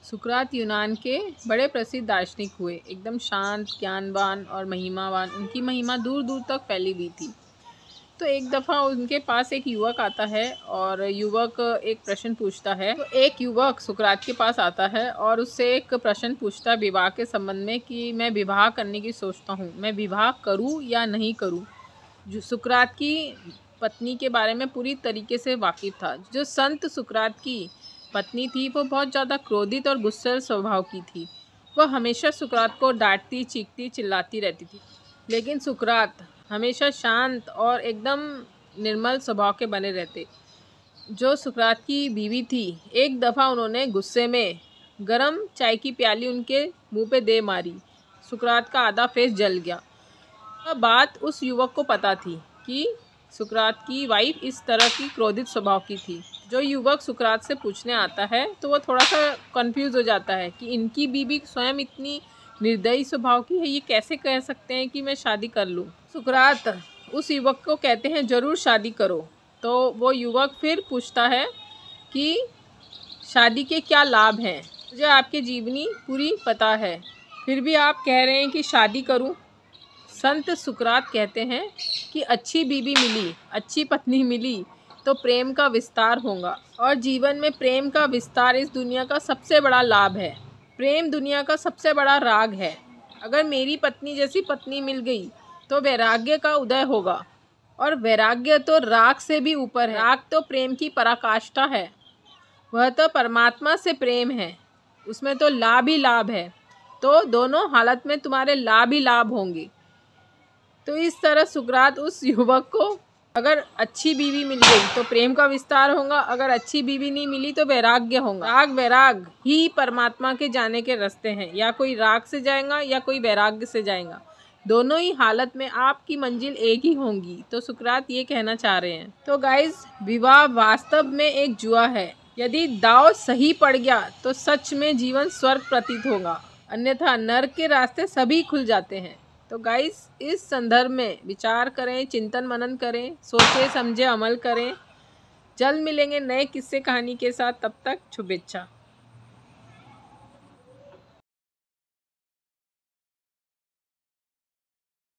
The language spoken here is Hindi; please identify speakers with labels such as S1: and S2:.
S1: सुकरात यूनान के बड़े प्रसिद्ध दार्शनिक हुए, एकदम शांत, ज्ञानवान और महिमावान। उनकी महिमा दूर दूर तक फैली हुई थी। तो एक दफ़ा उनके पास एक युवक आता है और युवक एक प्रश्न पूछता है। तो एक युवक सुकरात के पास आता है और उससे एक प्रश्न पूछता है विवाह के संबंध में कि मैं विवाह करने की सोचता हूँ, मैं विवाह करूँ या नहीं करूँ। जो सुकरात की पत्नी के बारे में पूरी तरीके से वाकिफ़ था। जो संत सुकरात की पत्नी थी वो बहुत ज़्यादा क्रोधित और गुस्सैल स्वभाव की थी। वह हमेशा सुकरात को डांटती, चीखती, चिल्लाती रहती थी। लेकिन सुकरात हमेशा शांत और एकदम निर्मल स्वभाव के बने रहते। जो सुकरात की बीवी थी, एक दफ़ा उन्होंने गुस्से में गरम चाय की प्याली उनके मुंह पे दे मारी। सुकरात का आधा फेस जल गया। यह बात उस युवक को पता थी कि सुकरात की वाइफ इस तरह की क्रोधित स्वभाव की थी। जो युवक सुकरात से पूछने आता है तो वो थोड़ा सा कंफ्यूज हो जाता है कि इनकी बीवी स्वयं इतनी निर्दयी स्वभाव की है, ये कैसे कह सकते हैं कि मैं शादी कर लूँ। सुकरात उस युवक को कहते हैं ज़रूर शादी करो। तो वो युवक फिर पूछता है कि शादी के क्या लाभ हैं, मुझे आपकी जीवनी पूरी पता है, फिर भी आप कह रहे हैं कि शादी करूं। संत सुकरात कहते हैं कि अच्छी बीवी मिली, अच्छी पत्नी मिली तो प्रेम का विस्तार होगा, और जीवन में प्रेम का विस्तार इस दुनिया का सबसे बड़ा लाभ है। प्रेम दुनिया का सबसे बड़ा राग है। अगर मेरी पत्नी जैसी पत्नी मिल गई तो वैराग्य का उदय होगा, और वैराग्य तो राग से भी ऊपर है। राग तो प्रेम की पराकाष्ठा है, वह तो परमात्मा से प्रेम है, उसमें तो लाभ ही लाभ है। तो दोनों हालत में तुम्हारे लाभ ही लाभ होंगे। तो इस तरह सुकरात उस युवक को, अगर अच्छी बीवी मिल गई तो प्रेम का विस्तार होगा, अगर अच्छी बीवी नहीं मिली तो वैराग्य होगा। राग वैराग ही परमात्मा के जाने के रास्ते हैं, या कोई राग से जाएगा या कोई वैराग्य से जाएगा। दोनों ही हालत में आपकी मंजिल एक ही होंगी। तो सुकरात ये कहना चाह रहे हैं। तो गाइज, विवाह वास्तव में एक जुआ है। यदि दाव सही पड़ गया तो सच में जीवन स्वर्ग प्रतीत होगा, अन्यथा नर्क के रास्ते सभी खुल जाते हैं। तो गाइस, इस संदर्भ में विचार करें, चिंतन मनन करें, सोचे समझे अमल करें। जल्द मिलेंगे नए किस्से कहानी के साथ। तब तक शुभेच्छा।